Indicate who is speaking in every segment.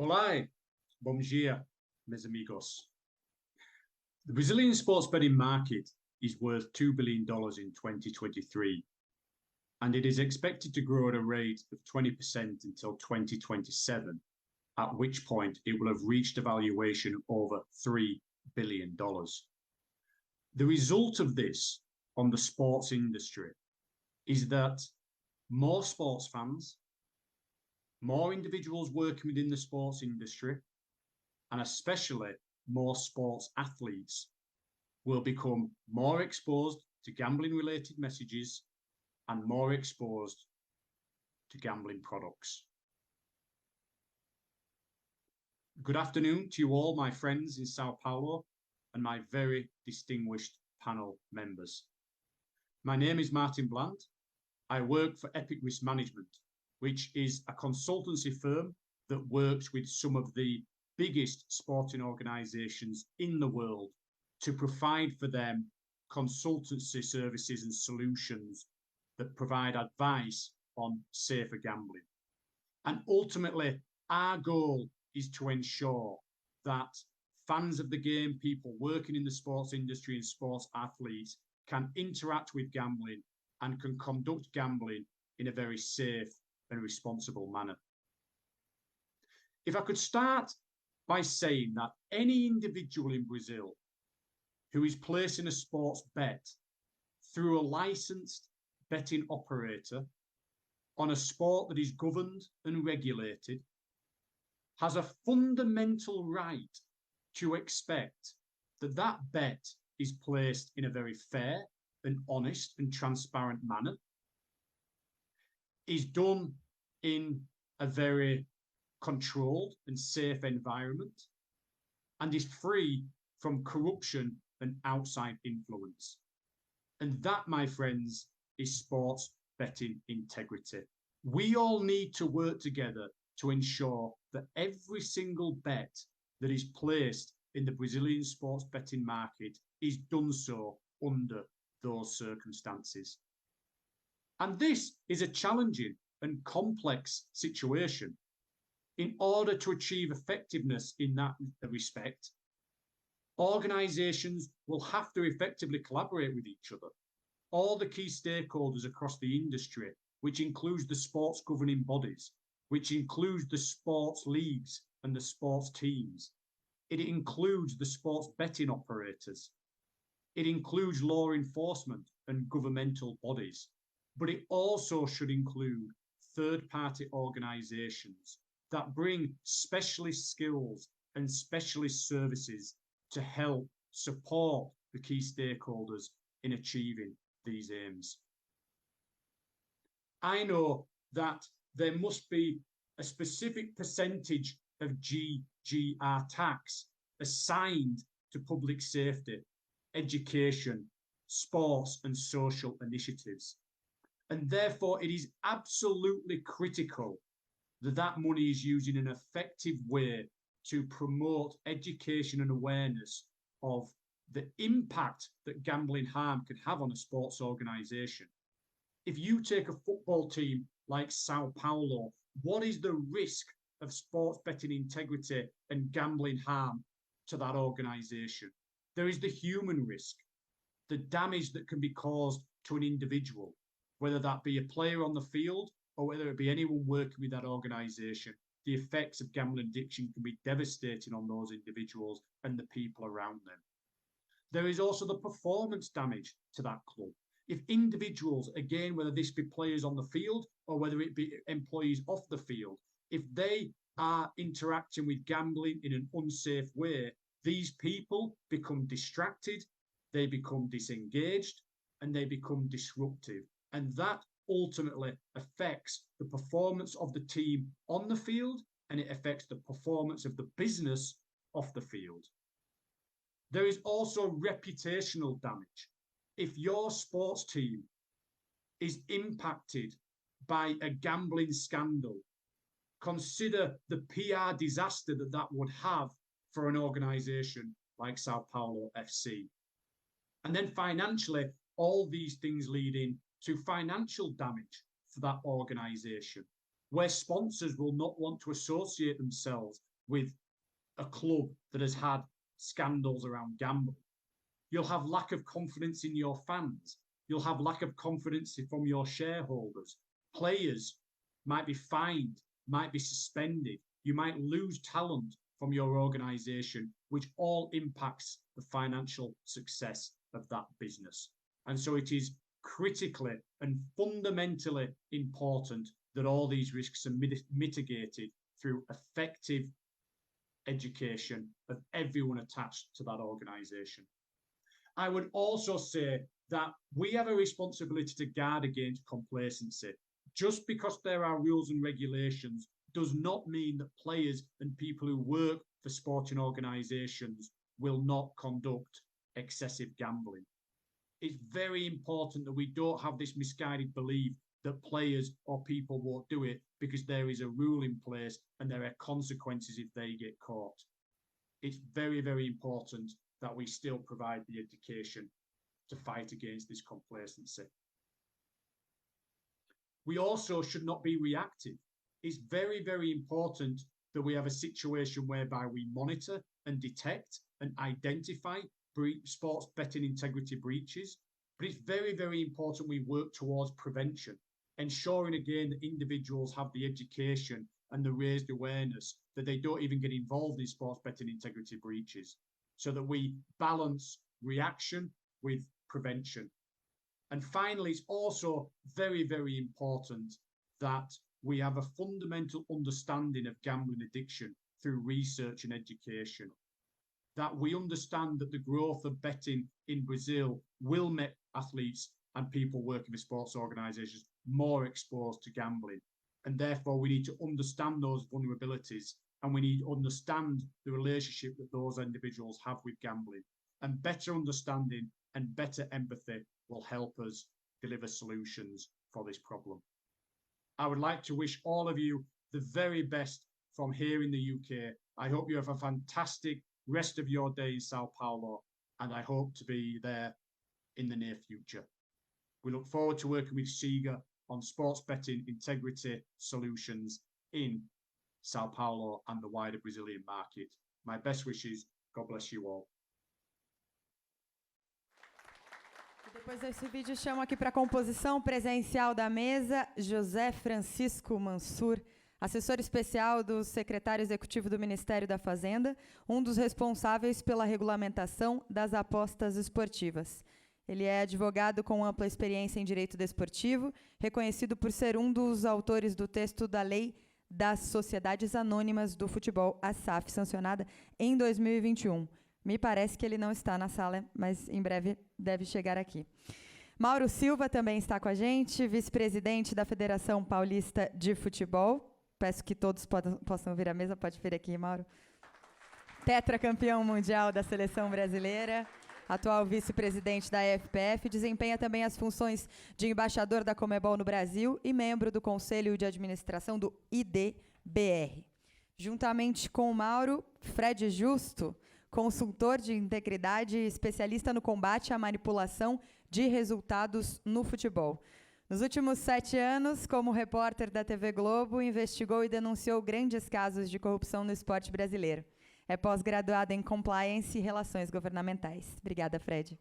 Speaker 1: Olá, bom dia, meus amigos. The Brazilian sports betting market is worth $2 billion in 2023, and it is expected to grow at a rate of 20% until 2027, at which point it will have reached a valuation of over $3 billion. The result of this on the sports industry is that more sports fans, more individuals working within the sports industry, and especially more sports athletes will become more exposed to gambling related messages and more exposed to gambling products. Good afternoon to you all, my friends in Sao Paulo and my very distinguished panel members. My name is Martin Bland. I work for Epic Risk Management, which is a consultancy firm that works with some of the biggest sporting organizations in the world to provide for them consultancy services and solutions that provide advice on safer gambling. And ultimately, our goal is to ensure that fans of the game, people working in the sports industry and sports athletes can interact with gambling and can conduct gambling in a very safe and responsible manner. If I could start by saying that any individual in Brazil who is placing a sports bet through a licensed betting operator on a sport that is governed and regulated has a fundamental right to expect that that bet is placed in a very fair and honest and transparent manner, is done in a very controlled and safe environment, and is free from corruption and outside influence. And that, my friends, is sports betting integrity. We all need to work together to ensure that every single bet that is placed in the Brazilian sports betting market is done so under those circumstances. And this is a challenging and complex situation. In order to achieve effectiveness in that respect, organizations will have to effectively collaborate with each other. All the key stakeholders across the industry, which includes the sports governing bodies, which includes the sports leagues and the sports teams. It includes the sports betting operators. It includes law enforcement and governmental bodies, but it also should include third-party organizations that bring specialist skills and specialist services to help support the key stakeholders in achieving these aims. I know that there must be a specific percentage of GGR tax assigned to public safety, education, sports and social initiatives. And therefore, it is absolutely critical that that money is used in an effective way to promote education and awareness of the impact that gambling harm can have on a sports organization. If you take a football team like Sao Paulo, what is the risk of sports betting integrity and gambling harm to that organization? There is the human risk, the damage that can be caused to an individual, whether that be a player on the field or whether it be anyone working with that organization. The effects of gambling addiction can be devastating on those individuals and the people around them. There is also the performance damage to that club. If individuals, again, whether this be players on the field or whether it be employees off the field, if they are interacting with gambling in an unsafe way, these people become distracted, they become disengaged, and they become disruptive. And that ultimately affects the performance of the team on the field, and it affects the performance of the business off the field. There is also reputational damage. If your sports team is impacted by a gambling scandal, consider the PR disaster that that would have for an organization like Sao Paulo FC. And then financially, all these things leading to financial damage for that organization, where sponsors will not want to associate themselves with a club that has had scandals around gambling. You'll have lack of confidence in your fans. You'll have lack of confidence from your shareholders. Players might be fined, might be suspended. You might lose talent from your organisation, which all impacts the financial success of that business. And so it is critically and fundamentally important that all these risks are mitigated through effective education of everyone attached to that organisation. I would also say that we have a responsibility to guard against complacency. Just because there are rules and regulations does not mean that players and people who work for sporting organisations will not conduct excessive gambling. It's very important that we don't have this misguided belief that players or people won't do it because there is a rule in place and there are consequences if they get caught. It's very, very important that we still provide the education to fight against this complacency. We also should not be reactive. It's very, very important that we have a situation whereby we monitor and detect and identify sports betting integrity breaches. But it's very, very important we work towards prevention, ensuring again that individuals have the education and the raised awareness that they don't even get involved in sports betting integrity breaches, so that we balance reaction with prevention. And finally, it's also very, very important that we have a fundamental understanding of gambling addiction through research and education. That we understand that the growth of betting in Brazil will make athletes and people working with sports organisations more exposed to gambling. And therefore, we need to understand those vulnerabilities and we need to understand the relationship that those individuals have with gambling. And better understanding and better empathy will help us deliver solutions for this problem. I would like to wish all of you the very best from here in the UK. I hope you have a fantastic rest of your day in Sao Paulo, and I hope to be there in the near future. We look forward to working with SIGA on sports betting integrity solutions in Sao Paulo and the wider Brazilian market. My best wishes. God bless you all.
Speaker 2: Depois desse vídeo, chamo aqui para a composição presencial da mesa José Francisco Mansur, assessor especial do secretário executivo do Ministério da Fazenda, um dos responsáveis pela regulamentação das apostas esportivas. Ele é advogado com ampla experiência em direito desportivo, reconhecido por ser um dos autores do texto da Lei das Sociedades Anônimas do Futebol, a SAF, sancionada em 2021. Me parece que ele não está na sala, mas em breve deve chegar aqui. Mauro Silva também está com a gente, vice-presidente da Federação Paulista de Futebol. Peço que todos possam vir à mesa. Pode vir aqui, Mauro. Tetracampeão mundial da seleção brasileira, atual vice-presidente da FPF, desempenha também as funções de embaixador da Conmebol no Brasil e membro do Conselho de Administração do IDBR. Juntamente com o Mauro, Fred Justo, consultor de integridade e especialista no combate à manipulação de resultados no futebol. Nos últimos 7 anos, como repórter da TV Globo, investigou e denunciou grandes casos de corrupção no esporte brasileiro. É pós-graduado em Compliance e Relações Governamentais. Obrigada, Fred.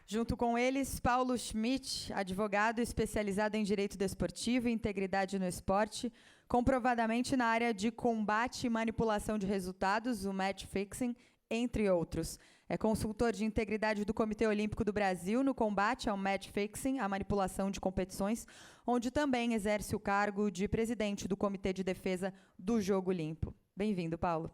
Speaker 2: Junto com eles, Paulo Schmidt, advogado especializado em Direito Desportivo e Integridade no Esporte, comprovadamente na área de combate e manipulação de resultados, o match fixing, entre outros. É consultor de integridade do Comitê Olímpico do Brasil no combate ao match fixing, a manipulação de competições, onde também exerce o cargo de presidente do Comitê de Defesa do Jogo Limpo. Bem-vindo, Paulo.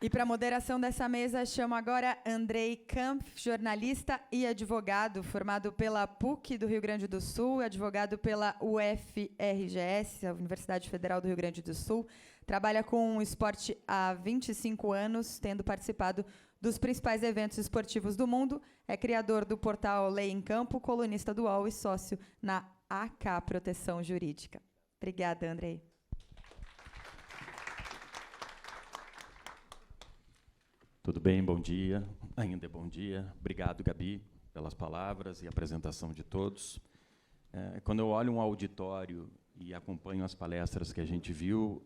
Speaker 2: E para a moderação dessa mesa, chamo agora Andrei Kampf, jornalista e advogado, formado pela PUC do Rio Grande do Sul, advogado pela UFRGS, a Universidade Federal do Rio Grande do Sul. Trabalha com o esporte há 25 anos, tendo participado dos principais eventos esportivos do mundo. É criador do portal Lei em Campo, colunista do UOL e sócio na AK Proteção Jurídica. Obrigada, Andrei.
Speaker 3: Tudo bem? Bom dia. Ainda é bom dia. Obrigado, Gabi, pelas palavras e a apresentação de todos. Quando eu olho um auditório e acompanho as palestras que a gente viu,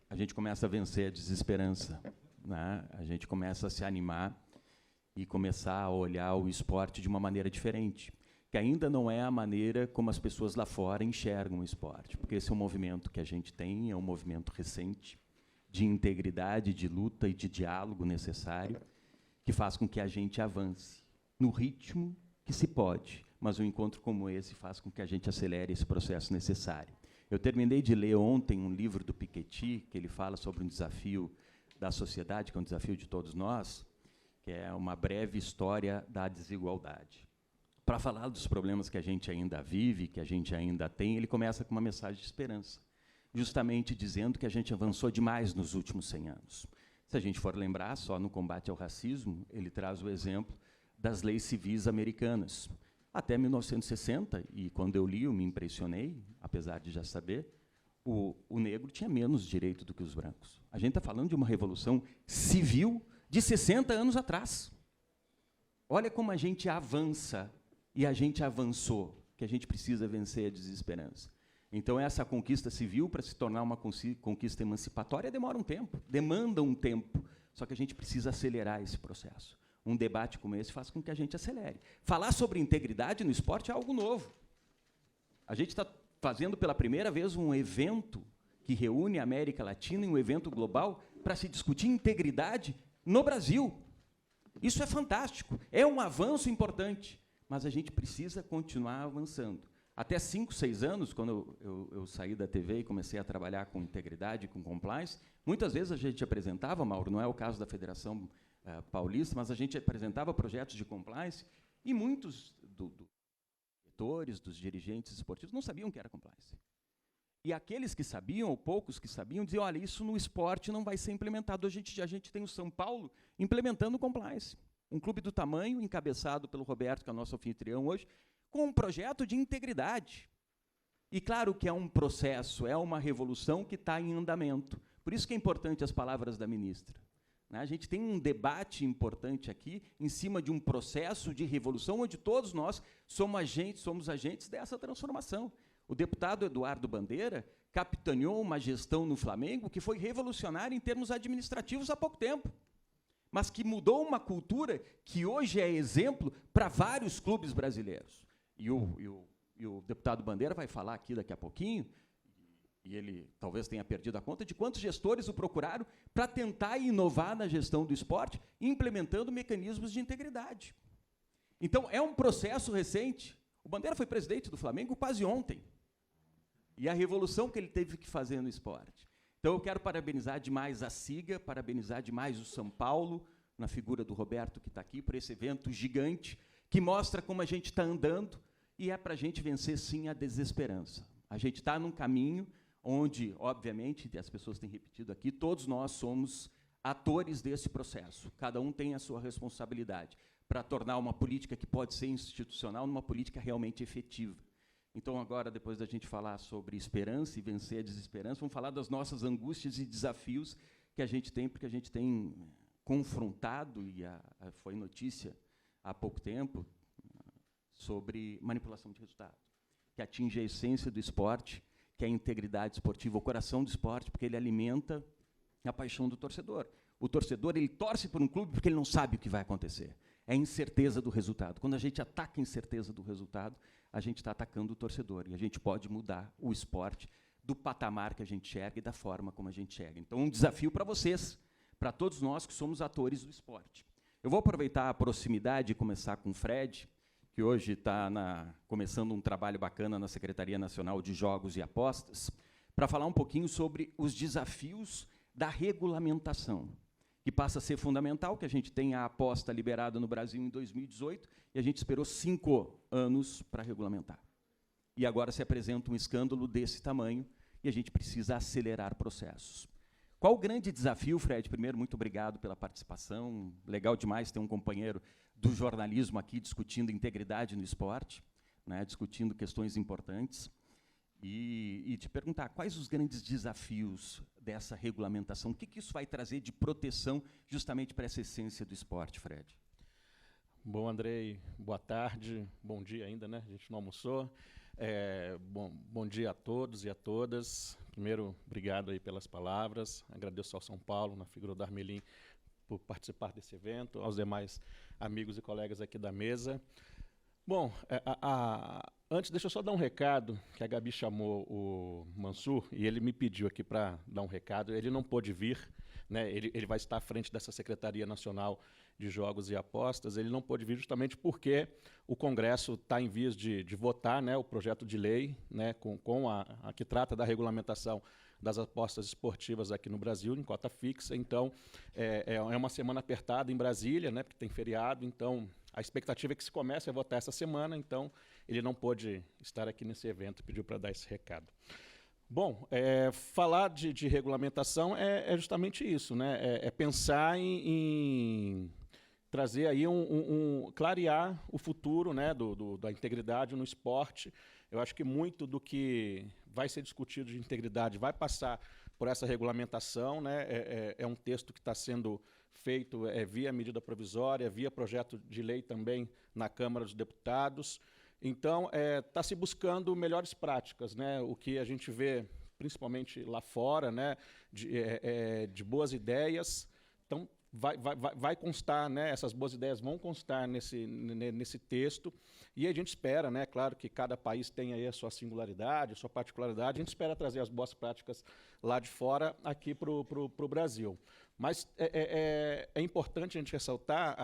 Speaker 3: a gente começa a vencer a desesperança, né? A gente começa a se animar e começar a olhar o esporte de uma maneira diferente, que ainda não é a maneira como as pessoas lá fora enxergam o esporte, porque esse é um movimento que a gente tem, é um movimento recente, de integridade, de luta e de diálogo necessário, que faz com que a gente avance no ritmo que se pode, mas um encontro como esse faz com que a gente acelere esse processo necessário. Eu terminei de ler ontem um livro do Piketty, que ele fala sobre um desafio da sociedade, que é um desafio de todos nós, que é uma breve história da desigualdade. Para falar dos problemas que a gente ainda vive, que a gente ainda tem, ele começa com uma mensagem de esperança, justamente dizendo que a gente avançou demais nos últimos 100 anos. Se a gente for lembrar, só no combate ao racismo, ele traz o exemplo das leis civis americanas. Até 1960, e quando eu li, eu me impressionei, apesar de já saber, o negro tinha menos direito do que os brancos. A gente está falando de uma revolução civil de 60 anos atrás. Olha como a gente avança, e a gente avançou, que a gente precisa vencer a desesperança. Então, essa conquista civil, para se tornar uma conquista emancipatória, demanda um tempo, só que a gente precisa acelerar esse processo. Um debate como esse faz com que a gente acelere. Falar sobre integridade no esporte é algo novo. A gente está fazendo pela primeira vez um evento que reúne a América Latina em um evento global para se discutir integridade no Brasil. Isso é fantástico, é um avanço importante, mas a gente precisa continuar avançando. Até 5, 6 anos, quando eu saí da TV e comecei a trabalhar com integridade, com compliance, muitas vezes a gente apresentava, Mauro, não é o caso da Federação Paulista, mas a gente apresentava projetos de compliance e muitos dos diretores, dos dirigentes esportivos não sabiam o que era compliance. E aqueles que sabiam, ou poucos que sabiam, diziam, olha, isso no esporte não vai ser implementado. A gente tem o São Paulo implementando compliance. Um clube do tamanho, encabeçado pelo Roberto, que é o nosso anfitrião hoje, com um projeto de integridade. E claro que é um processo, é uma revolução que está em andamento. Por isso que é importante as palavras da ministra. A gente tem um debate importante aqui em cima de um processo de revolução onde todos nós somos agentes dessa transformação. O deputado Eduardo Bandeira capitaneou uma gestão no Flamengo que foi revolucionária em termos administrativos há pouco tempo, mas que mudou uma cultura que hoje é exemplo para vários clubes brasileiros. E o deputado Bandeira vai falar aqui daqui a pouquinho, e ele talvez tenha perdido a conta de quantos gestores o procuraram para tentar inovar na gestão do esporte, implementando mecanismos de integridade. Então, é um processo recente. O Bandeira foi presidente do Flamengo quase ontem. E a revolução que ele teve que fazer no esporte. Então, eu quero parabenizar demais a SIGA, parabenizar demais o São Paulo, na figura do Roberto, que está aqui, por esse evento gigante, que mostra como a gente está andando, e é para a gente vencer, sim, a desesperança. A gente está num caminho onde, obviamente, as pessoas têm repetido aqui, todos nós somos atores desse processo. Cada um tem a sua responsabilidade para tornar uma política que pode ser institucional numa política realmente efetiva. Então, agora, depois da gente falar sobre esperança e vencer a desesperança, vamos falar das nossas angústias e desafios que a gente tem, porque a gente tem confrontado, e foi notícia há pouco tempo, sobre manipulação de resultado, que atinge a essência do esporte, que é a integridade esportiva, o coração do esporte, porque ele alimenta a paixão do torcedor. O torcedor, ele torce por um clube porque ele não sabe o que vai acontecer. É a incerteza do resultado. Quando a gente ataca a incerteza do resultado, a gente está atacando o torcedor. E a gente pode mudar o esporte do patamar que a gente enxerga e da forma como a gente enxerga. Então, um desafio para vocês, para todos nós que somos atores do esporte. Eu vou aproveitar a proximidade e começar com o Fred, que hoje está começando um trabalho bacana na Secretaria Nacional de Jogos e Apostas, para falar um pouquinho sobre os desafios da regulamentação, que passa a ser fundamental, que a gente tem a aposta liberada no Brasil em 2018, e a gente esperou 5 anos para regulamentar. E agora se apresenta um escândalo desse tamanho, e a gente precisa acelerar processos. Qual o grande desafio, Fred? Primeiro, muito obrigado pela participação. Legal demais ter um companheiro do jornalismo aqui discutindo integridade no esporte, né, discutindo questões importantes. E te perguntar, quais os grandes desafios dessa regulamentação? O que isso vai trazer de proteção justamente para essa essência do esporte, Fred?
Speaker 4: Bom, Andrei, boa tarde, bom dia ainda, né? A gente não almoçou. Bom dia a todos e a todas. Primeiro, obrigado aí pelas palavras. Agradeço ao São Paulo, na figura do Armelin, por participar desse evento, aos demais amigos e colegas aqui da mesa. Bom, antes, deixa eu só dar um recado, que a Gabi chamou o Mansur, e ele me pediu aqui para dar um recado. Ele não pôde vir, né? Ele vai estar à frente dessa Secretaria Nacional de Jogos e Apostas. Ele não pôde vir justamente porque o Congresso está em vias de votar, né, o projeto de lei, né, com a que trata da regulamentação das apostas esportivas aqui no Brasil, em cota fixa. Então, é uma semana apertada em Brasília, né, porque tem feriado. Então, a expectativa é que se comece a votar essa semana. Então, ele não pôde estar aqui nesse evento, pediu para dar esse recado. Bom, falar de regulamentação é justamente isso, né? É pensar em trazer aí clarear o futuro, né, da integridade no esporte. Eu acho que muito do que vai ser discutido de integridade vai passar por essa regulamentação, né? É um texto que está sendo feito via medida provisória, via projeto de lei também na Câmara dos Deputados. Então, está se buscando melhores práticas, né? O que a gente vê, principalmente lá fora, né, de boas ideias. Então, vai constar, né, essas boas ideias vão constar nesse texto, e a gente espera, né, claro que cada país tem aí a sua singularidade, a sua particularidade. A gente espera trazer as boas práticas lá de fora aqui para o Brasil. Mas é importante a gente ressaltar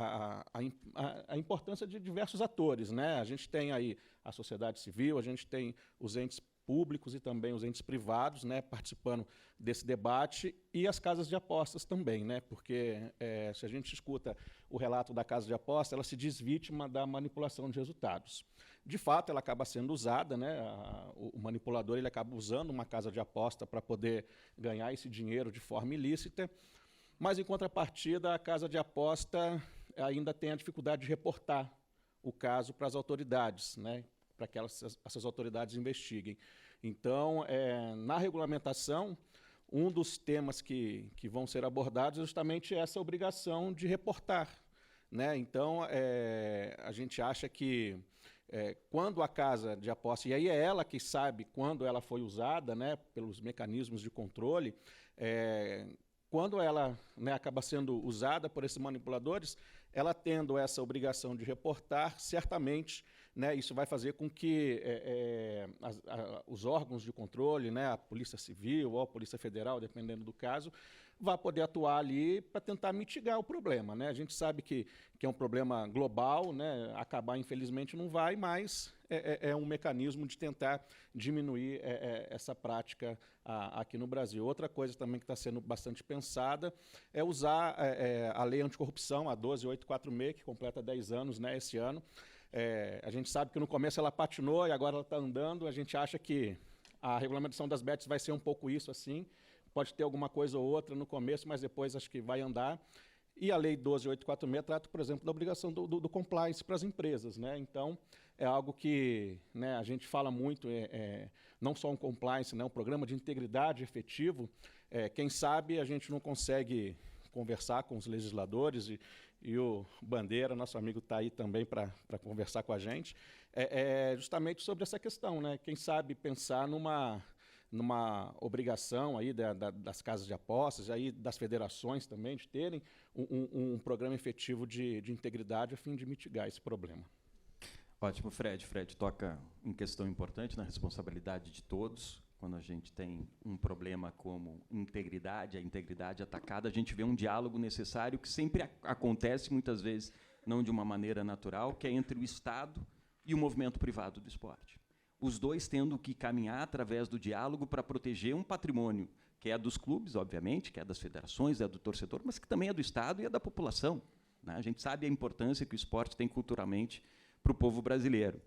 Speaker 4: a importância de diversos atores, né? A gente tem aí a sociedade civil, a gente tem os entes públicos e também os entes privados, né, participando desse debate, e as casas de apostas também, né? Porque se a gente escuta o relato da casa de aposta, ela se diz vítima da manipulação de resultados. De fato, ela acaba sendo usada, né? O manipulador ele acaba usando uma casa de aposta para poder ganhar esse dinheiro de forma ilícita. Mas, em contrapartida, a casa de aposta ainda tem a dificuldade de reportar o caso para as autoridades, né, para que essas autoridades investiguem. Então, na regulamentação, um dos temas que vão ser abordados é justamente essa obrigação de reportar, né? Então, a gente acha que quando a casa de aposta, e aí é ela que sabe quando ela foi usada, né, pelos mecanismos de controle, quando ela, né, acaba sendo usada por esses manipuladores, ela tendo essa obrigação de reportar, certamente, né, isso vai fazer com que os órgãos de controle, né, a Polícia Civil ou a Polícia Federal, dependendo do caso, vá poder atuar ali para tentar mitigar o problema, né? A gente sabe que é um problema global, né? Acabar, infelizmente, não vai, mas é um mecanismo de tentar diminuir essa prática aqui no Brasil. Outra coisa também que está sendo bastante pensada é usar a Lei Anticorrupção, a 12846, que completa 10 anos, né, esse ano. A gente sabe que no começo ela patinou e agora ela está andando. A gente acha que a regulamentação das bets vai ser um pouco isso, assim. Pode ter alguma coisa ou outra no começo, mas depois acho que vai andar. E a Lei 12846 trata, por exemplo, da obrigação do compliance para as empresas, né? Então, é algo que, né, a gente fala muito, não só um compliance, né, um programa de integridade efetivo. Quem sabe a gente não consegue conversar com os legisladores, e o Bandeira, nosso amigo, está aí também para conversar com a gente, justamente sobre essa questão, né? Quem sabe pensar numa obrigação aí das casas de apostas, aí das federações também, de terem um programa efetivo de integridade a fim de mitigar esse problema.
Speaker 3: Ótimo, Fred. Fred toca em questão importante na responsabilidade de todos. Quando a gente tem um problema como a integridade atacada, a gente vê um diálogo necessário que sempre acontece, muitas vezes não de uma maneira natural, que é entre o Estado e o movimento privado do esporte. Os dois tendo que caminhar através do diálogo para proteger um patrimônio que é dos clubes, obviamente, que é das federações, é do torcedor, mas que também é do Estado e é da população, né? A gente sabe a importância que o esporte tem culturalmente para o povo brasileiro.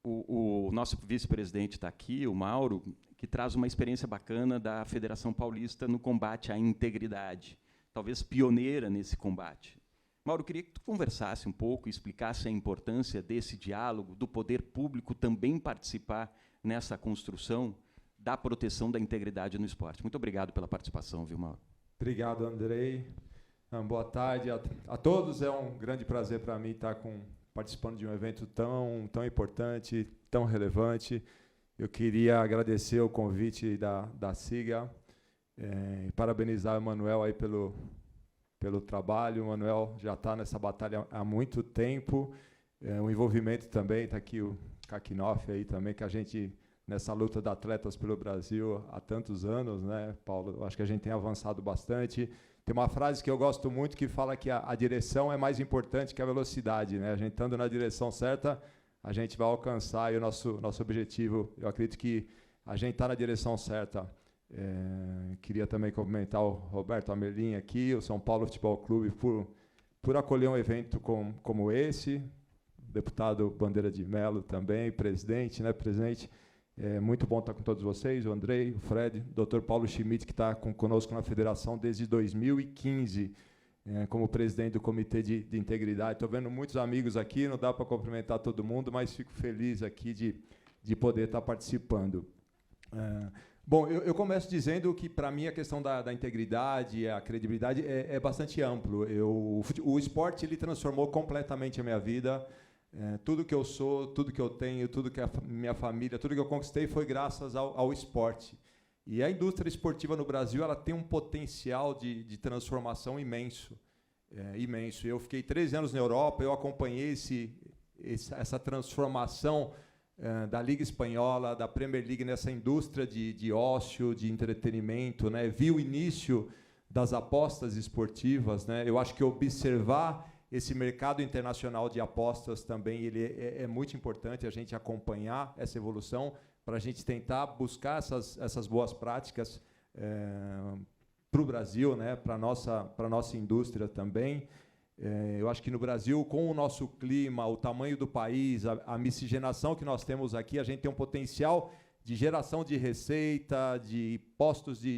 Speaker 3: O nosso vice-presidente está aqui, o Mauro, que traz uma experiência bacana da Federação Paulista no combate à integridade, talvez pioneira nesse combate. Mauro, queria que tu conversasse um pouco e explicasse a importância desse diálogo, do poder público também participar nessa construção da proteção da integridade no esporte. Muito obrigado pela participação, viu, Mauro?
Speaker 5: Obrigado, Andrei. Boa tarde a todos. É um grande prazer para mim estar participando de um evento tão importante, tão relevante. Eu queria agradecer o convite da SIGA, e parabenizar o Manuel aí pelo trabalho. O Manuel já está nessa batalha há muito tempo. O envolvimento também, está aqui o Kakinoff aí também, que a gente, nessa luta de atletas pelo Brasil há tantos anos, né, Paulo? Eu acho que a gente tem avançado bastante. Tem uma frase que eu gosto muito que fala que a direção é mais importante que a velocidade, né? A gente estando na direção certa, a gente vai alcançar aí o nosso objetivo. Eu acredito que a gente está na direção certa. Queria também cumprimentar o Roberto Amelin aqui, o São Paulo Futebol Clube, por acolher um evento como esse. O deputado Bandeira de Mello também, presidente, né, presidente? É muito bom estar com todos vocês, o Andrei, o Fred, o Dr. Paulo Schmidt, que está conosco na federação desde 2015, como presidente do Comitê de Integridade. Estou vendo muitos amigos aqui, não dá para cumprimentar todo mundo, mas fico feliz aqui de poder estar participando. Bom, eu começo dizendo que, para mim, a questão da integridade, a credibilidade é bastante amplo. O esporte ele transformou completamente a minha vida. Tudo que eu sou, tudo que eu tenho, tudo que a minha família, tudo que eu conquistei foi graças ao esporte. E a indústria esportiva no Brasil ela tem um potencial de transformação imenso. Imenso. Eu fiquei 13 anos na Europa, eu acompanhei essa transformação da Liga Espanhola, da Premier League, nessa indústria de ócio, de entretenimento, né? Vi o início das apostas esportivas, né? Eu acho que observar esse mercado internacional de apostas também ele é muito importante, a gente acompanhar essa evolução para a gente tentar buscar essas boas práticas para o Brasil, né, para a nossa indústria também. Eu acho que no Brasil, com o nosso clima, o tamanho do país, a miscigenação que nós temos aqui, a gente tem um potencial de geração de receita, de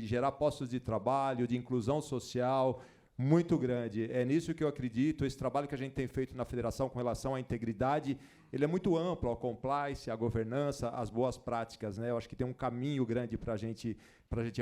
Speaker 5: gerar postos de trabalho, de inclusão social, muito grande. É nisso que eu acredito. Esse trabalho que a gente tem feito na federação com relação à integridade, ele é muito amplo, ao compliance, à governança, às boas práticas, né? Eu acho que tem um caminho grande para a gente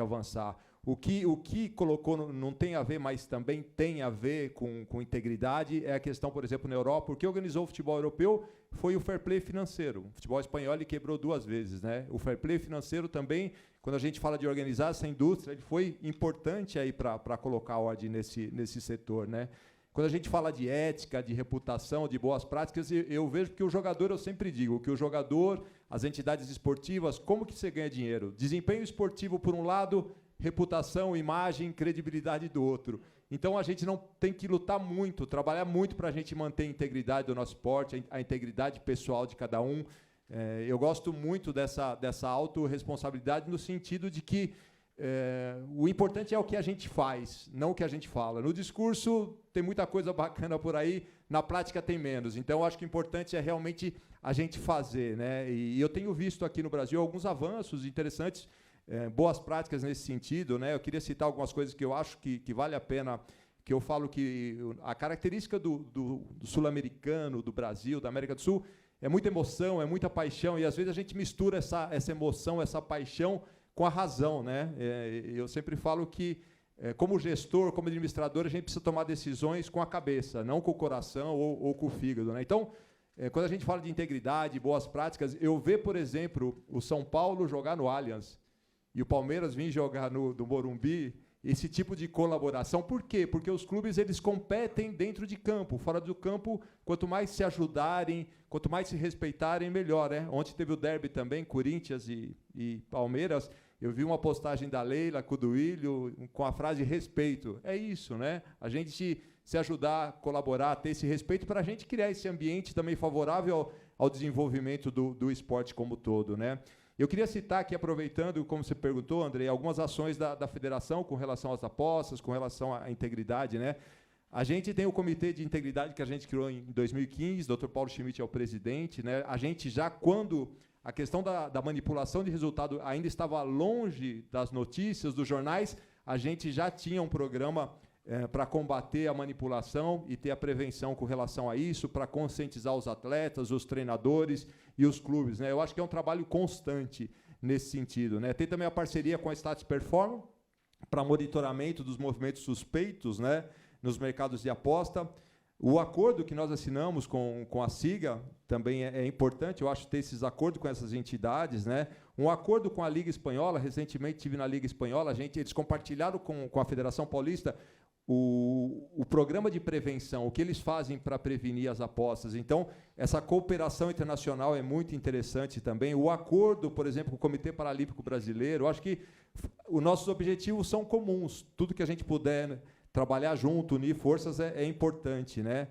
Speaker 5: avançar. O que colocou não tem a ver, mas também tem a ver com integridade, é a questão, por exemplo, na Europa, o que organizou o futebol europeu foi o fair play financeiro. O futebol espanhol ele quebrou 2 vezes, né? O fair play financeiro também, quando a gente fala de organizar essa indústria, ele foi importante aí para colocar ordem nesse setor, né? Quando a gente fala de ética, de reputação, de boas práticas, eu vejo que o jogador, eu sempre digo, que o jogador, as entidades esportivas, como que você ganha dinheiro? Desempenho esportivo por um lado, reputação, imagem, credibilidade do outro. Então, a gente não tem que lutar muito, trabalhar muito para a gente manter a integridade do nosso esporte, a integridade pessoal de cada um. Eu gosto muito dessa autorresponsabilidade no sentido de que o importante é o que a gente faz, não o que a gente fala. No discurso tem muita coisa bacana por aí, na prática tem menos. Então, eu acho que o importante é realmente a gente fazer, né? E eu tenho visto aqui no Brasil alguns avanços interessantes, boas práticas nesse sentido, né? Eu queria citar algumas coisas que eu acho que vale a pena, que eu falo que a característica do sul-americano, do Brasil, da América do Sul, é muita emoção, é muita paixão, e às vezes a gente mistura essa emoção, essa paixão com a razão, né? Eu sempre falo que, como gestor, como administrador, a gente precisa tomar decisões com a cabeça, não com o coração ou com o fígado, né? Então, quando a gente fala de integridade, boas práticas, eu vejo, por exemplo, o São Paulo jogar no Allianz e o Palmeiras vir jogar no Morumbi, esse tipo de colaboração. Por quê? Porque os clubes eles competem dentro de campo. Fora do campo, quanto mais se ajudarem, quanto mais se respeitarem, melhor, né? Ontem teve o derby também, Corinthians e Palmeiras. Eu vi uma postagem da Leila com o Duílio com a frase respeito. É isso, né? A gente se ajudar, colaborar, ter esse respeito para a gente criar esse ambiente também favorável ao desenvolvimento do esporte como todo, né? Eu queria citar aqui, aproveitando, como você perguntou, Andrei, algumas ações da federação com relação às apostas, com relação à integridade, né? A gente tem o Comitê de Integridade que a gente criou em 2015, o Dr. Paulo Schmidt é o presidente, né? A gente já, quando a questão da manipulação de resultado ainda estava longe das notícias, dos jornais, a gente já tinha um programa para combater a manipulação e ter a prevenção com relação a isso, para conscientizar os atletas, os treinadores e os clubes, né? Eu acho que é um trabalho constante nesse sentido, né? Tem também a parceria com a Status Performance para monitoramento dos movimentos suspeitos, né? nos mercados de aposta. O acordo que nós assinamos com a SIGA também é importante, eu acho, ter esses acordos com essas entidades, né? Um acordo com a Liga Espanhola, recentemente estive na Liga Espanhola, eles compartilharam com a Federação Paulista o programa de prevenção, o que eles fazem para prevenir as apostas. Então, essa cooperação internacional é muito interessante também. O acordo, por exemplo, com o Comitê Paralímpico Brasileiro, eu acho que os nossos objetivos são comuns. Tudo que a gente puder, né, trabalhar junto, unir forças é importante, né?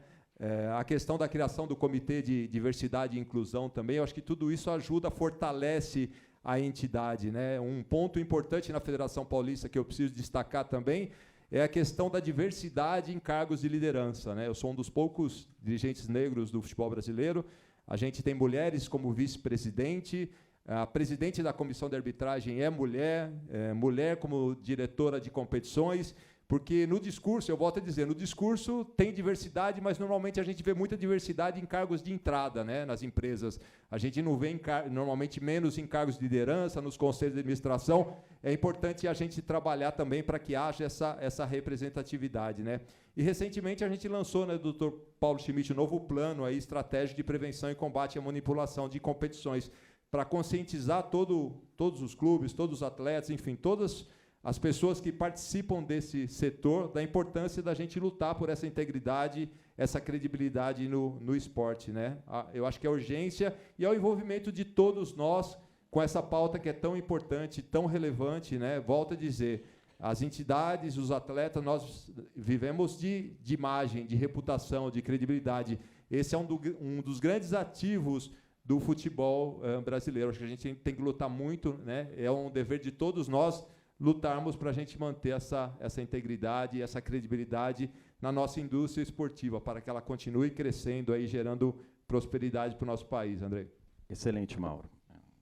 Speaker 5: A questão da criação do Comitê de Diversidade e Inclusão também, eu acho que tudo isso ajuda, fortalece a entidade, né? Um ponto importante na Federação Paulista que eu preciso destacar também é a questão da diversidade em cargos de liderança, né? Eu sou um dos poucos dirigentes negros do futebol brasileiro. A gente tem mulheres como vice-presidente, a presidente da comissão de arbitragem é mulher, mulher como diretora de competições, porque no discurso, eu volto a dizer, no discurso tem diversidade, mas normalmente a gente vê muita diversidade em cargos de entrada, né, nas empresas. A gente não vê normalmente menos em cargos de liderança, nos conselhos de administração. É importante a gente trabalhar também para que haja essa representatividade, né? E recentemente a gente lançou, né, Dr. Paulo Schmidt, um novo plano aí, estratégico de prevenção e combate à manipulação de competições, para conscientizar todos os clubes, todos os atletas, enfim, todas as pessoas que participam desse setor, da importância da gente lutar por essa integridade, essa credibilidade no esporte, né? Eu acho que a urgência e é o envolvimento de todos nós com essa pauta que é tão importante, tão relevante, né? Volto a dizer, as entidades, os atletas, nós vivemos de imagem, de reputação, de credibilidade. Esse é um dos grandes ativos do futebol brasileiro. Acho que a gente tem que lutar muito, né? É um dever de todos nós lutarmos para a gente manter essa integridade e essa credibilidade na nossa indústria esportiva, para que ela continue crescendo, aí, gerando prosperidade para o nosso país, André.
Speaker 3: Excelente, Mauro.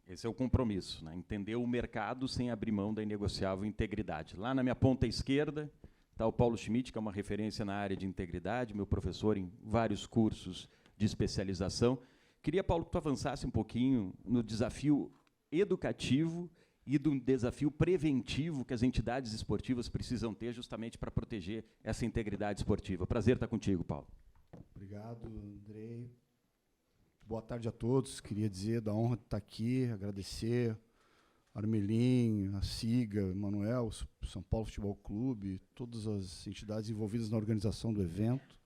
Speaker 3: Esse é o compromisso, né? Entender o mercado sem abrir mão da inegociável integridade. Lá na minha ponta esquerda está o Paulo Schmidt, que é uma referência na área de integridade, meu professor em vários cursos de especialização. Queria, Paulo, que tu avançasse um pouquinho no desafio educativo e do desafio preventivo que as entidades esportivas precisam ter justamente para proteger essa integridade esportiva. Prazer estar contigo, Paulo.
Speaker 6: Obrigado, Andrei. Boa tarde a todos. Queria dizer da honra de estar aqui, agradecer a Armelim, a SIGA, o Manuel, o São Paulo Futebol Clube, todas as entidades envolvidas na organização do evento.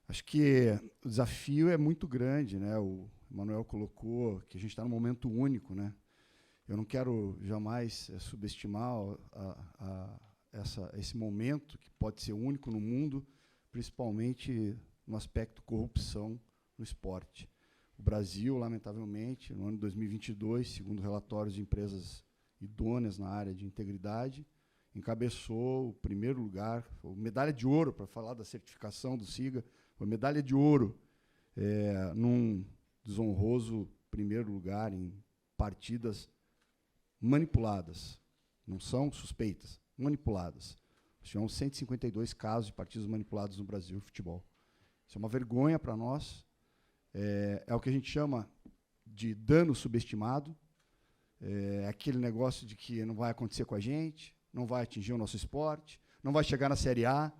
Speaker 6: Acho que o desafio é muito grande, né? O Manuel colocou que a gente está num momento único, né? Eu não quero jamais subestimar esse momento, que pode ser único no mundo, principalmente no aspecto corrupção no esporte. O Brasil, lamentavelmente, no ano de 2022, segundo relatórios de empresas idôneas na área de integridade, encabeçou o primeiro lugar, medalha de ouro, para falar da certificação do SIGA, foi medalha de ouro num desonroso primeiro lugar em partidas manipuladas, não são suspeitas, manipuladas. Nós tivemos 152 casos de partidas manipuladas no Brasil de futebol. Isso é uma vergonha para nós, é o que a gente chama de dano subestimado, é aquele negócio de que não vai acontecer com a gente, não vai atingir o nosso esporte, não vai chegar na Série A,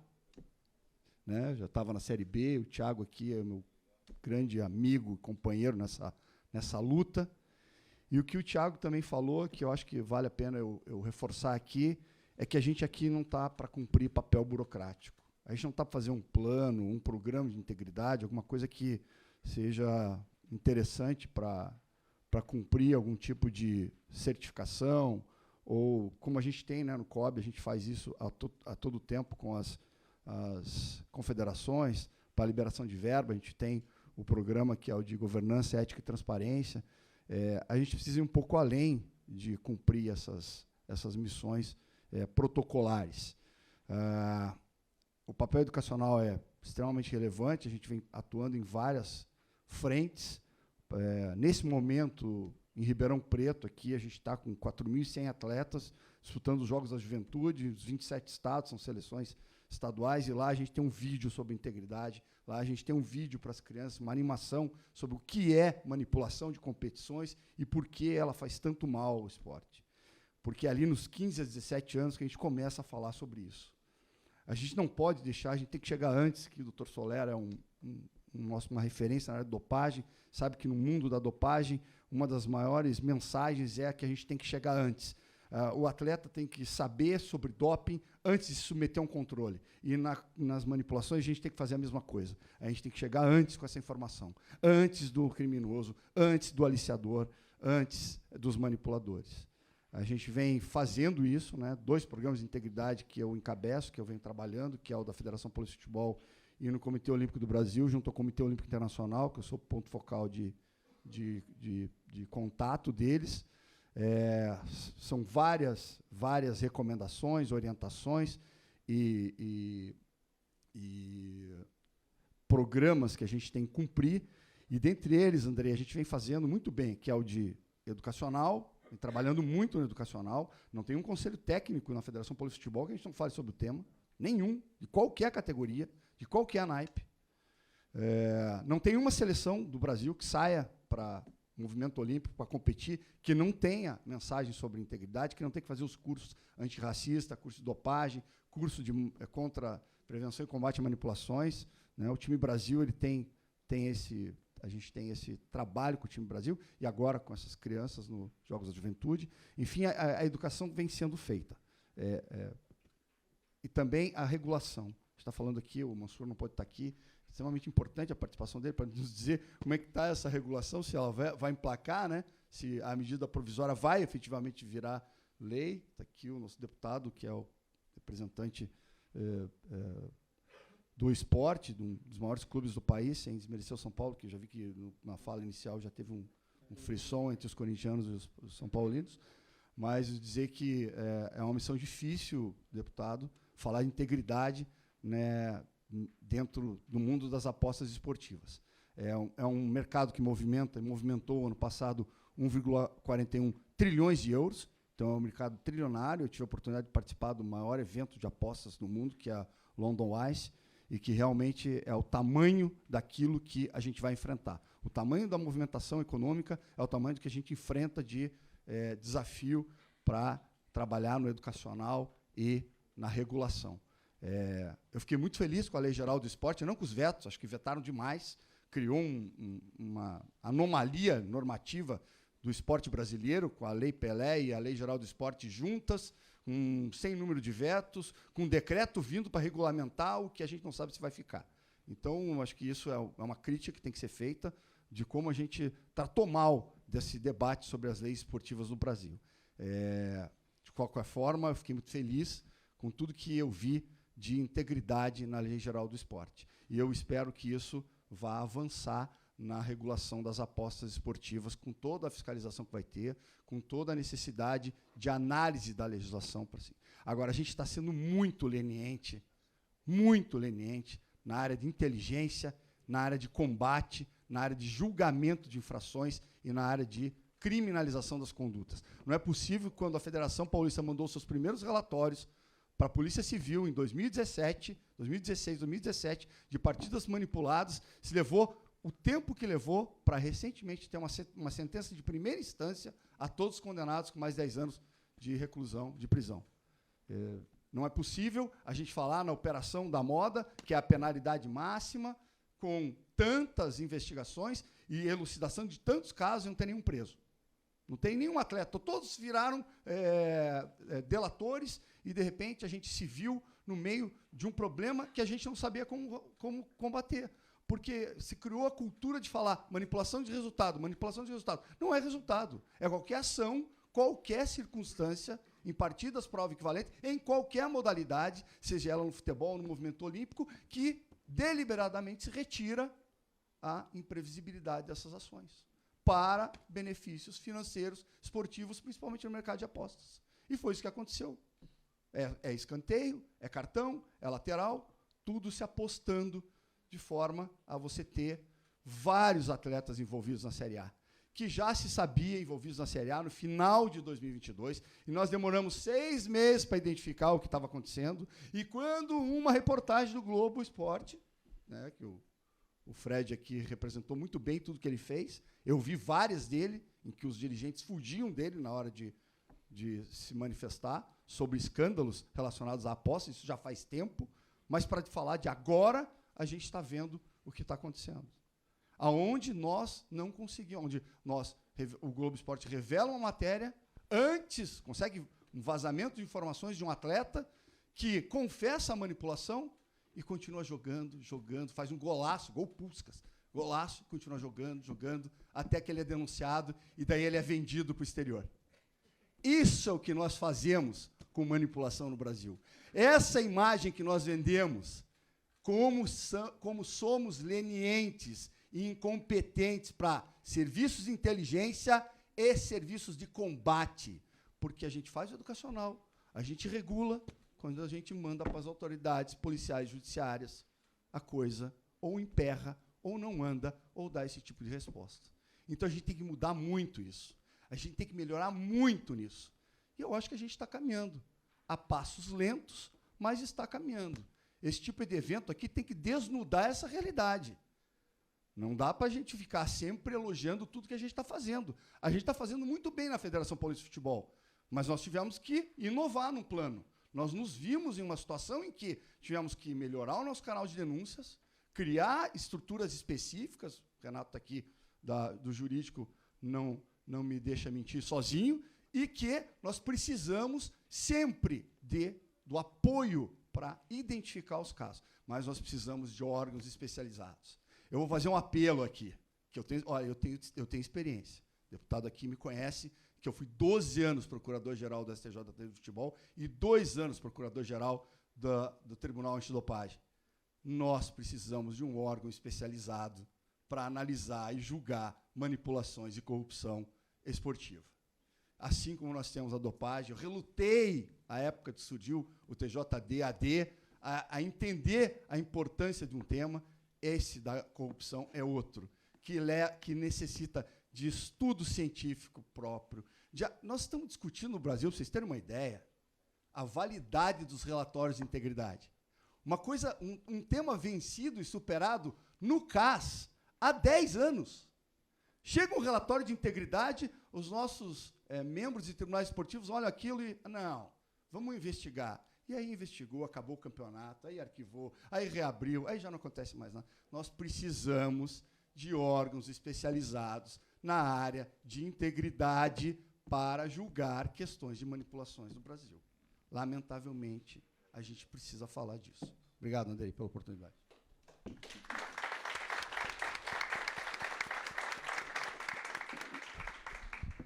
Speaker 6: né? Já estava na Série B, o Thiago aqui é meu grande amigo, companheiro nessa luta. E o que o Thiago também falou, que eu acho que vale a pena eu reforçar aqui, é que a gente aqui não está para cumprir papel burocrático. A gente não está para fazer um plano, um programa de integridade, alguma coisa que seja interessante para cumprir algum tipo de certificação, ou como a gente tem, né, no COB, a gente faz isso a todo tempo com as confederações, para liberação de verba, a gente tem o programa que é o de governança, ética e transparência. A gente precisa ir um pouco além de cumprir essas missões protocolares. O papel educacional é extremamente relevante, a gente vem atuando em várias frentes. Nesse momento, em Ribeirão Preto, aqui, a gente está com 4.100 atletas disputando os Jogos da Juventude, os 27 estados, são seleções estaduais, e lá a gente tem um vídeo sobre integridade, lá a gente tem um vídeo para as crianças, uma animação sobre o que é manipulação de competições e por que ela faz tanto mal ao esporte. Porque é ali nos 15 a 17 anos que a gente começa a falar sobre isso. A gente não pode deixar, a gente tem que chegar antes, que o Dr. Soler é uma referência na área de dopagem, sabe que no mundo da dopagem, uma das maiores mensagens é que a gente tem que chegar antes. O atleta tem que saber sobre doping antes de se submeter a um controle. E nas manipulações a gente tem que fazer a mesma coisa. A gente tem que chegar antes com essa informação. Antes do criminoso, antes do aliciador, antes dos manipuladores. A gente vem fazendo isso, né? 2 programas de integridade que eu encabeço, que eu venho trabalhando, que é o da Federação Paulista de Futebol e no Comitê Olímpico do Brasil, junto ao Comitê Olímpico Internacional, que eu sou ponto focal de contato deles. São várias recomendações, orientações e programas que a gente tem que cumprir. E, dentre eles, André, a gente vem fazendo muito bem, que é o de educacional, trabalhando muito no educacional. Não tem um conselho técnico na Federação Paulista de Futebol que a gente não fale sobre o tema. Nenhum, de qualquer categoria, de qualquer naipe. Não tem uma seleção do Brasil que saia para o movimento olímpico para competir, que não tenha mensagem sobre integridade, que não tenha que fazer os cursos antirracista, curso de dopagem, curso de contra prevenção e combate a manipulações, né? O time Brasil a gente tem esse trabalho com o time Brasil, e agora com essas crianças nos Jogos da Juventude. Enfim, a educação vem sendo feita. E também a regulação. A gente está falando aqui, o Mansur não pode estar aqui, é extremamente importante a participação dele para nos dizer como é que está essa regulação, se ela vai emplacar, né? Se a medida provisória vai efetivamente virar lei. Está aqui o nosso deputado, que é o representante do esporte, de um dos maiores clubes do país, sem desmerecer o São Paulo, que eu já vi que na fala inicial já teve um frisson entre os corintianos e os são paulinos, mas dizer que é uma missão difícil, deputado, falar de integridade, né, dentro do mundo das apostas esportivas. É um mercado que movimentou ano passado 1,41 trilhões de euros, então é um mercado trilionário. Eu tive a oportunidade de participar do maior evento de apostas do mundo, que é a London Ice, e que realmente é o tamanho daquilo que a gente vai enfrentar. O tamanho da movimentação econômica é o tamanho do que a gente enfrenta de desafio para trabalhar no educacional e na regulação. Eu fiquei muito feliz com a Lei Geral do Esporte, não com os vetos, acho que vetaram demais, criou uma anomalia normativa do esporte brasileiro, com a Lei Pelé e a Lei Geral do Esporte juntas, sem número de vetos, com um decreto vindo para regulamentar o que a gente não sabe se vai ficar. Então, acho que isso é uma crítica que tem que ser feita de como a gente tratou mal desse debate sobre as leis esportivas no Brasil. De qualquer forma, eu fiquei muito feliz com tudo que eu vi de integridade na Lei Geral do Esporte. E eu espero que isso vá avançar na regulação das apostas esportivas, com toda a fiscalização que vai ter, com toda a necessidade de análise da legislação. Agora, a gente está sendo muito leniente na área de inteligência, na área de combate, na área de julgamento de infrações e na área de criminalização das condutas. Não é possível que, quando a Federação Paulista mandou seus primeiros relatórios para a Polícia Civil em 2017, 2016, 2017, de partidas manipuladas, se levou o tempo que levou para recentemente ter uma sentença de primeira instância a todos condenados com mais de 10 anos de reclusão, de prisão. Não é possível a gente falar na operação da moda, que é a penalidade máxima, com tantas investigações e elucidação de tantos casos e não tem nenhum preso. Não tem nenhum atleta. Todos viraram delatores e, de repente, a gente se viu no meio de um problema que a gente não sabia como combater. Porque se criou a cultura de falar manipulação de resultado, manipulação de resultado. Não é resultado. É qualquer ação, qualquer circunstância, em partidas, prova equivalente, em qualquer modalidade, seja ela no futebol, no movimento olímpico, que deliberadamente se retira a imprevisibilidade dessas ações para benefícios financeiros, esportivos, principalmente no mercado de apostas. E foi isso que aconteceu. É escanteio, é cartão, é lateral, tudo se apostando de forma a você ter vários atletas envolvidos na Série A, que já se sabia envolvidos na Série A no final de 2022, e nós demoramos 6 meses para identificar o que estava acontecendo, e quando uma reportagem do Globo Esporte, né, que o Fred aqui representou muito bem tudo que ele fez, eu vi várias dele, em que os dirigentes fugiam dele na hora de de se manifestar sobre escândalos relacionados à aposta, isso já faz tempo, mas para falar de agora, a gente está vendo o que está acontecendo. Aonde nós não conseguimos, onde o Globo Esporte revela uma matéria, antes consegue um vazamento de informações de um atleta que confessa a manipulação e continua jogando, faz um golaço, gol Puskás, golaço, continua jogando, até que ele é denunciado e daí ele é vendido para o exterior. Isso é o que nós fazemos com manipulação no Brasil. Essa imagem que nós vendemos, como somos lenientes e incompetentes para serviços de inteligência e serviços de combate, porque a gente faz o educacional, a gente regula, quando a gente manda para as autoridades policiais judiciárias, a coisa ou emperra, ou não anda, ou dá esse tipo de resposta. Então, a gente tem que mudar muito isso. A gente tem que melhorar muito nisso. E eu acho que a gente está caminhando, a passos lentos, mas está caminhando. Esse tipo de evento aqui tem que desnudar essa realidade. Não dá para a gente ficar sempre elogiando tudo que a gente está fazendo. A gente está fazendo muito bem na Federação Paulista de Futebol, mas nós tivemos que inovar no plano. Nós nos vimos em uma situação em que tivemos que melhorar o nosso canal de denúncias, criar estruturas específicas, o Renato está aqui do jurídico, não me deixa mentir sozinho, e que nós precisamos sempre do apoio para identificar os casos. Mas nós precisamos de órgãos especializados. Eu vou fazer um apelo aqui, que eu tenho experiência. O deputado aqui me conhece, que eu fui 12 anos procurador-geral do STJD de Futebol e 2 anos procurador-geral do Tribunal Antidopagem. Nós precisamos de um órgão especializado para analisar e julgar manipulações e corrupção esportiva. Assim como nós temos a dopagem, eu relutei, à época que surgiu o TJD-AD, a entender a importância de um tema. Esse da corrupção é outro, que necessita de estudo científico próprio. Nós estamos discutindo no Brasil, para vocês terem uma ideia, a validade dos relatórios de integridade. Um tema vencido e superado no CAS há 10 anos. Chega um relatório de integridade, os nossos membros de tribunais esportivos olham aquilo e, não, vamos investigar. E aí investigou, acabou o campeonato, aí arquivou, aí reabriu, aí já não acontece mais nada. Nós precisamos de órgãos especializados na área de integridade para julgar questões de manipulações no Brasil. Lamentavelmente, a gente precisa falar disso. Obrigado, Andrei, pela oportunidade.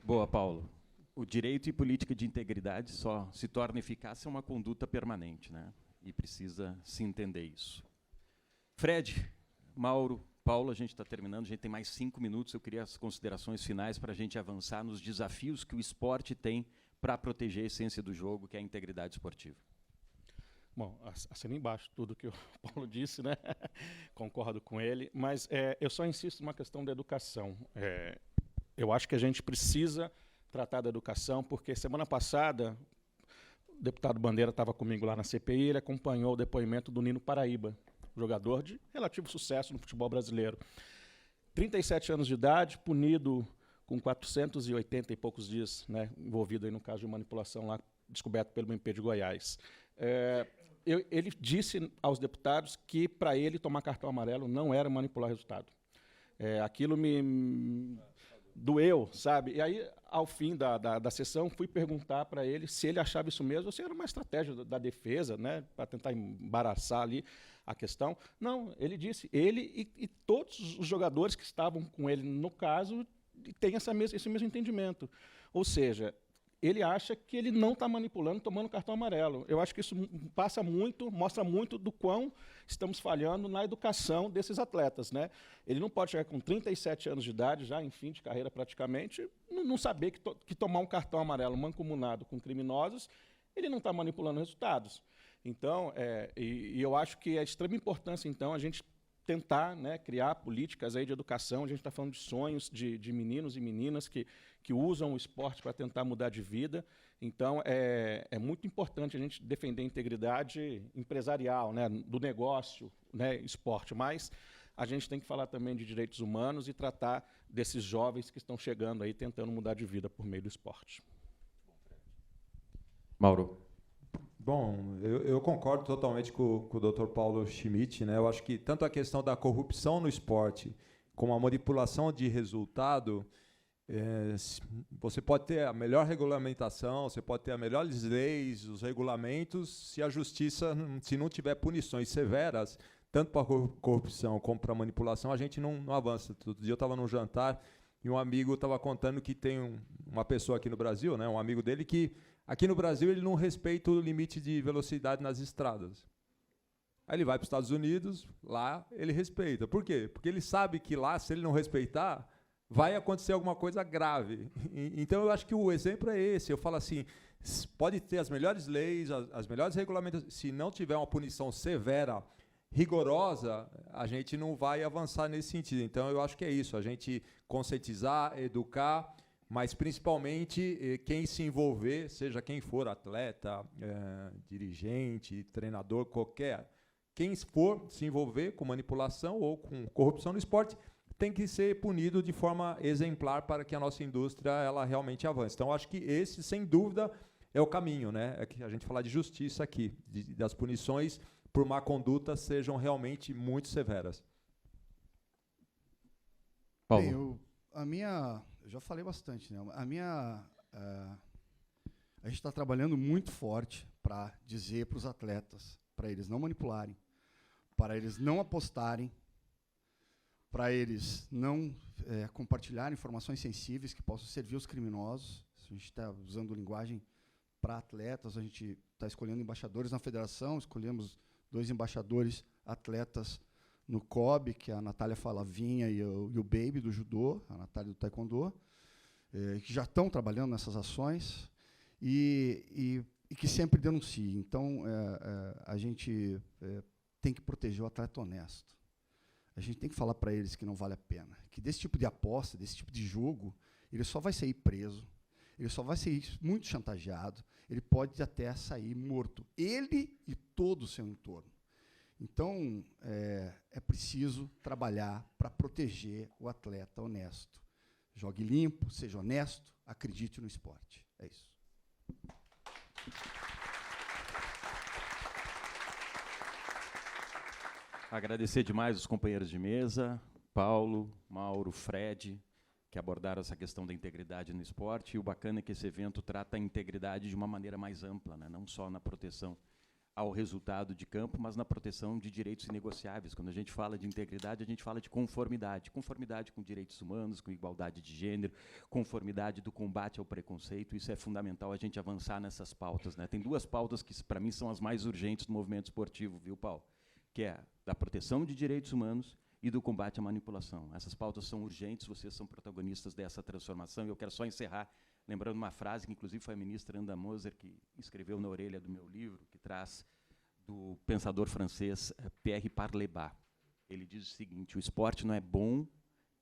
Speaker 3: Boa, Paulo. O direito e política de integridade só se torna eficaz se é uma conduta permanente, né? E precisa se entender isso. Fred, Mauro, Paulo, a gente está terminando, a gente tem mais 5 minutos. Eu queria as considerações finais para a gente avançar nos desafios que o esporte tem para proteger a essência do jogo, que é a integridade esportiva.
Speaker 4: Bom, assina embaixo tudo que o Paulo disse, né? Concordo com ele, mas eu só insisto numa questão da educação. Eu acho que a gente precisa tratar da educação, porque semana passada o deputado Bandeira estava comigo lá na CPI, ele acompanhou o depoimento do Nino Paraíba, jogador de relativo sucesso no futebol brasileiro. 37 anos de idade, punido com 480 e poucos dias, né, envolvido aí no caso de manipulação lá, descoberto pelo MP de Goiás. Ele disse aos deputados que, para ele, tomar cartão amarelo não era manipular resultado. Aquilo me doeu, sabe? E aí, ao fim da sessão, fui perguntar para ele se ele achava isso mesmo ou se era uma estratégia da defesa, né, para tentar embaraçar ali a questão. Não, ele disse, ele e todos os jogadores que estavam com ele no caso têm esse mesmo entendimento. Ou seja, ele acha que ele não está manipulando, tomando cartão amarelo. Eu acho que isso mostra muito do quão estamos falhando na educação desses atletas, né? Ele não pode chegar com 37 anos de idade, já em fim de carreira praticamente, não saber que tomar um cartão amarelo mancomunado com criminosos, ele não está manipulando resultados. Então, eu acho que é de extrema importância, então, a gente tentar, né, criar políticas aí de educação. A gente está falando de sonhos de meninos e meninas que usam o esporte para tentar mudar de vida. Então, é muito importante a gente defender a integridade empresarial, né, do negócio, né, esporte, mas a gente tem que falar também de direitos humanos e tratar desses jovens que estão chegando aí tentando mudar de vida por meio do esporte.
Speaker 3: Mauro.
Speaker 5: Bom, eu concordo totalmente com o Dr. Paulo Schmidt, né? Eu acho que tanto a questão da corrupção no esporte como a manipulação de resultado, você pode ter a melhor regulamentação, você pode ter as melhores leis, os regulamentos, se a justiça, se não tiver punições severas, tanto para a corrupção como para a manipulação, a gente não avança. Todo dia eu estava num jantar e um amigo estava contando que tem uma pessoa aqui no Brasil, né, um amigo dele, que aqui no Brasil ele não respeita o limite de velocidade nas estradas. Aí ele vai para os Estados Unidos, lá ele respeita. Por quê? Porque ele sabe que lá, se ele não respeitar, vai acontecer alguma coisa grave. Então, eu acho que o exemplo é esse. Eu falo assim, pode ter as melhores leis, as melhores regulamentações, se não tiver uma punição severa, rigorosa, a gente não vai avançar nesse sentido. Então, eu acho que é isso, a gente conscientizar, educar, mas principalmente quem se envolver, seja quem for, atleta, dirigente, treinador, qualquer, quem for se envolver com manipulação ou com corrupção no esporte, tem que ser punido de forma exemplar para que a nossa indústria ela realmente avance. Então, acho que esse, sem dúvida, é o caminho, né? É que a gente falar de justiça aqui, das punições por má conduta sejam realmente muito severas.
Speaker 3: Paulo.
Speaker 6: Bem, eu já falei bastante, né? A gente está trabalhando muito forte para dizer para os atletas, para eles não manipularem, para eles não apostarem, para eles não compartilhar informações sensíveis que possam servir aos criminosos. A gente está usando linguagem para atletas, a gente está escolhendo embaixadores na federação, escolhemos 2 embaixadores atletas no COB, que é a Natália Falavinha e o Baby do judô, a Natália do taekwondo, que já estão trabalhando nessas ações e que sempre denunciem. Então, a gente tem que proteger o atleta honesto. A gente tem que falar para eles que não vale a pena, que desse tipo de aposta, desse tipo de jogo, ele só vai sair preso, ele só vai sair muito chantageado, ele pode até sair morto, ele e todo o seu entorno. Então, é preciso trabalhar para proteger o atleta honesto. Jogue limpo, seja honesto, acredite no esporte. É isso.
Speaker 3: Agradecer demais os companheiros de mesa, Paulo, Mauro, Fred, que abordaram essa questão da integridade no esporte. E o bacana é que esse evento trata a integridade de uma maneira mais ampla, né? Não só na proteção ao resultado de campo, mas na proteção de direitos inegociáveis. Quando a gente fala de integridade, a gente fala de conformidade. Conformidade com direitos humanos, com igualdade de gênero, conformidade do combate ao preconceito. Isso é fundamental a gente avançar nessas pautas, né? Tem 2 pautas que, para mim, são as mais urgentes do movimento esportivo, viu, Paulo? Que é da proteção de direitos humanos e do combate à manipulação. Essas pautas são urgentes, vocês são protagonistas dessa transformação. E eu quero só encerrar lembrando uma frase que, inclusive, foi a ministra Anda Moser que escreveu na orelha do meu livro, que traz do pensador francês Pierre Parlebat. Ele diz o seguinte: o esporte não é bom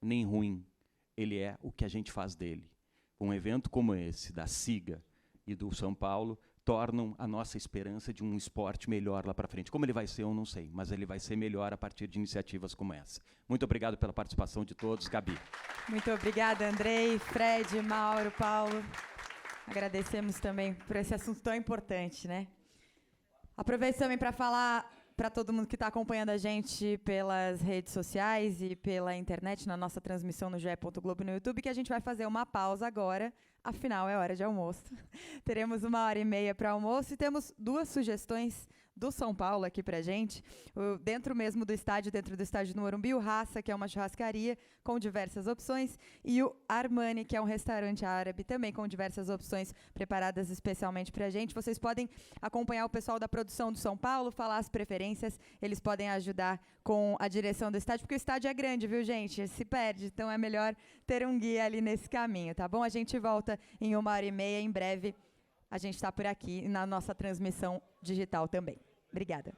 Speaker 3: nem ruim, ele é o que a gente faz dele. Um evento como esse, da SIGA e do São Paulo, tornam a nossa esperança de um esporte melhor lá para frente. Como ele vai ser, eu não sei, mas ele vai ser melhor a partir de iniciativas como essa. Muito obrigado pela participação de todos. Gabi.
Speaker 2: Muito obrigada, Andrei, Fred, Mauro, Paulo. Agradecemos também por esse assunto tão importante, né? Aproveito também para falar para todo mundo que está acompanhando a gente pelas redes sociais e pela internet, na nossa transmissão no ge.globo no YouTube, que a gente vai fazer uma pausa agora. Afinal, é hora de almoço. Teremos 1h30 para almoço e temos 2 sugestões do São Paulo aqui para a gente. Dentro mesmo do estádio, dentro do estádio do Morumbi, o Raça, que é uma churrascaria com diversas opções, e o Armani, que é um restaurante árabe, também com diversas opções preparadas especialmente para a gente. Vocês podem acompanhar o pessoal da produção do São Paulo, falar as preferências, eles podem ajudar com a direção do estádio, porque o estádio é grande, viu, gente? Se perde, então é melhor ter um guia ali nesse caminho, tá bom? A gente volta em 1h30, em breve. A gente está por aqui na nossa transmissão digital também. Obrigada.